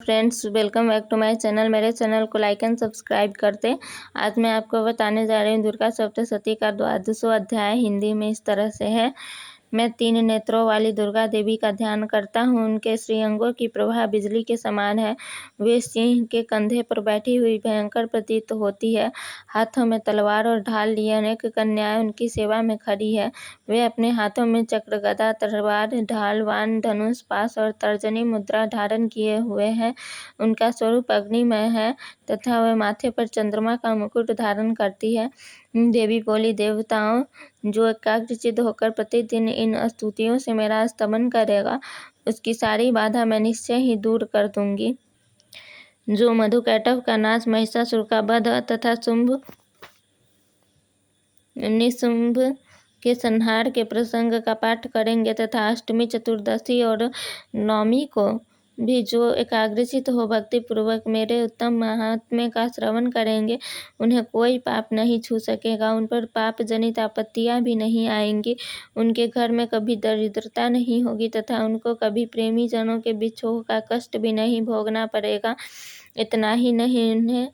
Friends, welcome back to my channel. मेरे channel को like and subscribe करते। आज मैं आपको बताने जा रही हूँ दुर्गा सप्तशती का 12वां अध्याय। हिंदी में इस तरह से है। मैं 3 नेत्रों वाली दुर्गा देवी का ध्यान करता हूँ। उनके श्रीअंगों की प्रभा बिजली के समान है। वे सिंह के कंधे पर बैठी हुई भयंकर प्रतीत होती है। हाथों में तलवार और ढाल लिए अनेक कन्याएं उनकी सेवा में खड़ी है। वे अपने हाथों में चक्र, गदा, तलवार, ढाल, वाण, धनुष, पाश और तर्जनी मुद्रा धारण किए हुए हैं। उनका स्वरूप अग्निमय है तथा वह माथे पर चंद्रमा का मुकुट धारण करती है। देवी बोली, देवताओं, जो एकाग्रचित्त होकर प्रतिदिन इन स्तुतियों से मेरा स्तमन करेगा, उसकी सारी बाधा मैं निश्चय ही दूर कर दूंगी। जो मधुकैटभ का नाश, महिषासुर का वध तथा शुंभ निशुंभ के संहार के प्रसंग का पाठ करेंगे तथा अष्टमी, चतुर्दशी और नवमी को भी जो एकाग्रचित्त हो भक्ति पूर्वक मेरे उत्तम महात्म्य का श्रवण करेंगे, उन्हें कोई पाप नहीं छू सकेगा। उन पर पाप जनित आपत्तियां भी नहीं आएंगी। उनके घर में कभी दरिद्रता नहीं होगी तथा उनको कभी प्रेमी जनों के विछोह का कष्ट भी नहीं भोगना पड़ेगा। इतना ही नहीं, उन्हें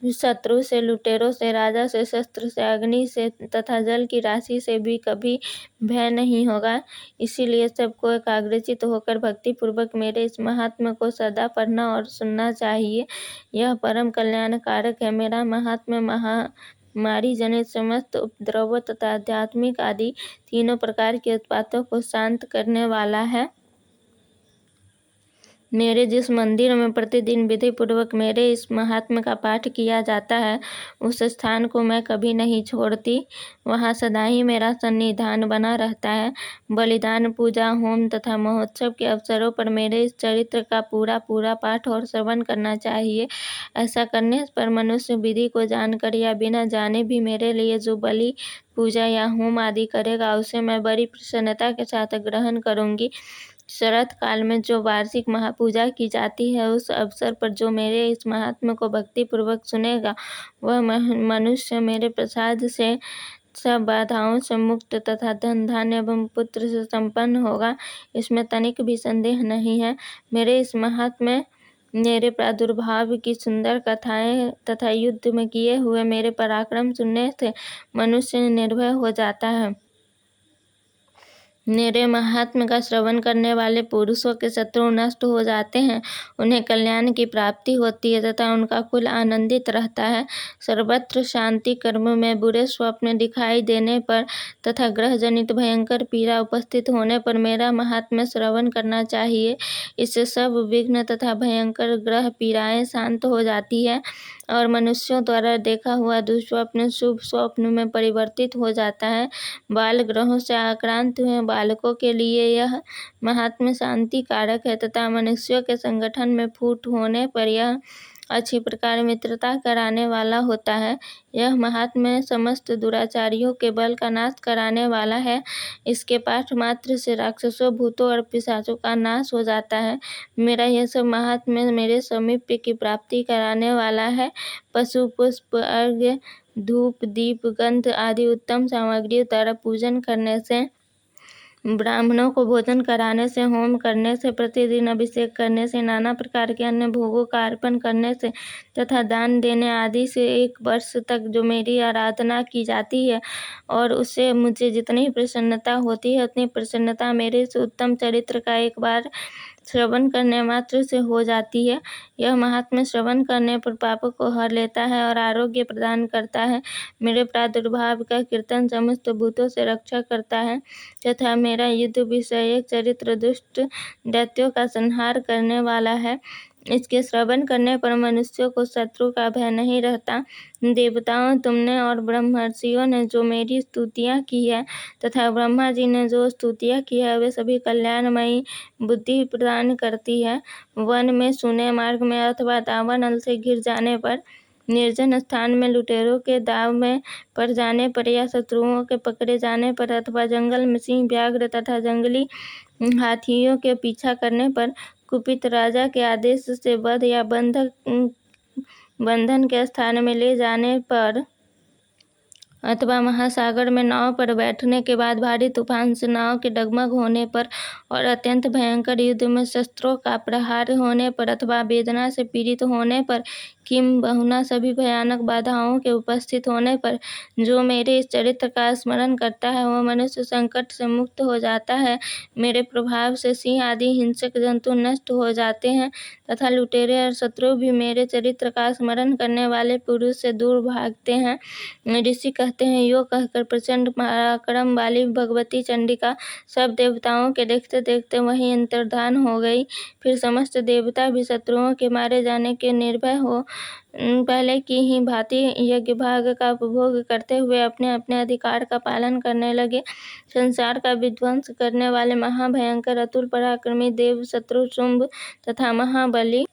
शत्रु से, लुटेरों से, राजा से, शस्त्र से, अग्नि से तथा जल की राशि से भी कभी भय नहीं होगा। इसीलिए सबको एकाग्रचित्त होकर भक्ति पूर्वक मेरे इस महात्म्य को सदा पढ़ना और सुनना चाहिए। यह परम कल्याणकारक है। मेरा महात्म्य महामारी जनित समस्त उपद्रवों तथा आध्यात्मिक आदि तीनों प्रकार के उत्पातों को शांत करने वाला है। मेरे जिस मंदिर में प्रतिदिन विधि पूर्वक मेरे इस महात्म्य का पाठ किया जाता है, उस स्थान को मैं कभी नहीं छोड़ती। वहाँ सदा ही मेरा सन्निधान बना रहता है। बलिदान, पूजा, होम तथा महोत्सव के अवसरों पर मेरे इस चरित्र का पूरा पूरा पाठ और श्रवण करना चाहिए। ऐसा करने पर मनुष्य विधि को जानकर या बिना जाने भी मेरे लिए जो बलि, पूजा या होम आदि करेगा, उसे मैं बड़ी प्रसन्नता के साथ ग्रहण करूँगी। शरत काल में जो वार्षिक महापूजा की जाती है, उस अवसर पर जो मेरे इस महात्म्य को भक्ति पूर्वक सुनेगा, वह मनुष्य मेरे प्रसाद से सब बाधाओं से मुक्त तथा धन, धान्य एवं पुत्र से संपन्न होगा। इसमें तनिक भी संदेह नहीं है। मेरे इस महात्म्य, मेरे प्रादुर्भाव की सुंदर कथाएं तथा युद्ध में किए हुए मेरे पराक्रम सुनने से मनुष्य निर्भय हो जाता है। मेरे महात्म्य का श्रवण करने वाले पुरुषों के शत्रु नष्ट हो जाते हैं, उन्हें कल्याण की प्राप्ति होती है तथा उनका कुल आनंदित रहता है। सर्वत्र शांति, कर्म में बुरे स्वप्न दिखाई देने पर तथा ग्रह जनित भयंकर पीड़ा उपस्थित होने पर मेरा महात्म्य श्रवण करना चाहिए। इससे सब विघ्न तथा भयंकर ग्रह पीड़ाएं शांत हो जाती है और मनुष्यों द्वारा देखा हुआ दुष्स्वप्न शुभ स्वप्न में परिवर्तित हो जाता है। बाल ग्रहों से आक्रांत हुए बालकों के लिए यह महात्म्य शांति कारक है तथा मनुष्यों के संगठन में फूट होने पर यह अच्छी प्रकार मित्रता कराने वाला होता है। यह महात्म्य समस्त दुराचारियों के बल का नाश कराने वाला है। इसके पाठ मात्र से राक्षसों, भूतों और पिशाचों का नाश हो जाता है। मेरा यह सब महात्म्य मेरे समीप्य की प्राप्ति कराने वाला है। पशु, पुष्प, अर्घ्य, धूप, दीप, गंध आदि उत्तम सामग्रियों द्वारा पूजन करने से, ब्राह्मणों को भोजन कराने से, होम करने से, प्रतिदिन अभिषेक करने से, नाना प्रकार के अन्य भोगों का अर्पण करने से तथा दान देने आदि से 1 वर्ष तक जो मेरी आराधना की जाती है और उससे मुझे जितनी प्रसन्नता होती है, उतनी प्रसन्नता मेरे इस उत्तम चरित्र का एक बार श्रवण करने मात्र से हो जाती है। यह महात्म्य श्रवण करने पर पापों को हर लेता है और आरोग्य प्रदान करता है। मेरे प्रादुर्भाव का कीर्तन समस्त भूतों से रक्षा करता है तथा मेरा युद्ध विषयक चरित्र दुष्ट दैत्यों का संहार करने वाला है। इसके श्रवण करने पर मनुष्यों को शत्रु का भय नहीं रहता। देवताओं, तुमने और ब्रह्मर्षियों ने जो मेरी स्तुतियाँ की है तथा ब्रह्मा जी ने जो स्तुतियाँ की है, वे सभी कल्याणमयी बुद्धि प्रदान करती है। वन में, सूने मार्ग में अथवा दावानल से घिर जाने पर, निर्जन स्थान में लुटेरों के दाव में पड़ जाने पर या शत्रुओं के पकड़े जाने पर अथवा जंगल में सिंह, व्याघ्र तथा जंगली हाथियों के पीछा करने पर, कुपित राजा के आदेश से वध या बंधन के स्थान में ले जाने पर, अथवा महासागर में नाव पर बैठने के बाद भारी तूफान से नाव के डगमग होने पर और अत्यंत भयंकर युद्ध में शस्त्रों का प्रहार होने पर अथवा वेदना से पीड़ित होने पर किम बहुना सभी भयानक बाधाओं के उपस्थित होने पर जो मेरे इस चरित्र का स्मरण करता है वह मनुष्य संकट से मुक्त हो जाता है। मेरे प्रभाव से सिंह आदि हिंसक जंतु नष्ट हो जाते हैं तथा लुटेरे और शत्रु भी मेरे चरित्र का स्मरण करने वाले पुरुष से दूर भागते हैं। ऋषि कहते हैं, यो कहकर प्रचंड पराक्रम वाली भगवती चंडिका सब देवताओं के देखते देखते वहीं अंतर्धान हो गई। फिर समस्त देवता भी शत्रुओं के मारे जाने के निर्भय हो पहले की ही भांति यज्ञ भाग का उपभोग करते हुए अपने अपने अधिकार का पालन करने लगे। संसार का विध्वंस करने वाले महाभयंकर अतुल पराक्रमी देव शत्रु शुंभ तथा महाबली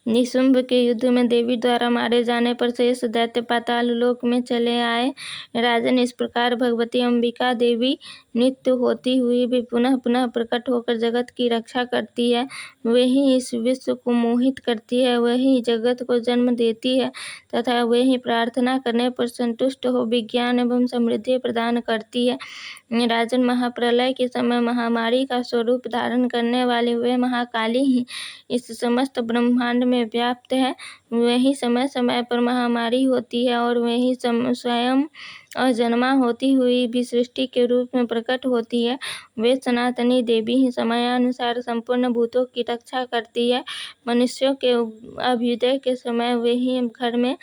निशुंभ के युद्ध में देवी द्वारा मारे जाने पर शेष दैत्य पाताल लोक में चले आए। राजन, इस प्रकार भगवती अंबिका देवी नित्य होती हुई भी पुनः पुनः प्रकट होकर जगत की रक्षा करती है। वही इस विश्व को मोहित करती है, वही जगत को जन्म देती है तथा वही प्रार्थना करने पर संतुष्ट हो विज्ञान एवं समृद्धि प्रदान करती है। राजन, महाप्रलय के समय महामारी का स्वरूप धारण करने वाली वे महाकाली ही इस समस्त ब्रह्मांड में व्याप्त है। वही समय समय पर महामारी होती है और वही स्वयं अजन्मा होती हुई भी सृष्टि के रूप में प्रकट होती है। वे सनातनी देवी ही समयानुसार संपूर्ण भूतों की रक्षा करती है। मनुष्यों के अभ्युदय के समय वही घर में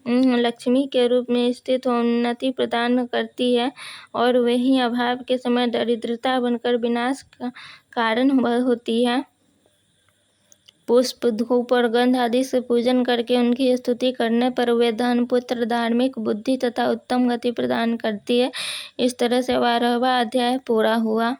लक्ष्मी के रूप में स्थित उन्नति प्रदान करती है और वही अभाव के समय दरिद्रता बनकर विनाश का कारण होती है। पुष्प, धूप और गंध आदि से पूजन करके उनकी स्तुति करने पर वे धन, पुत्र, धार्मिक बुद्धि तथा उत्तम गति प्रदान करती है। इस तरह से 12वां अध्याय पूरा हुआ।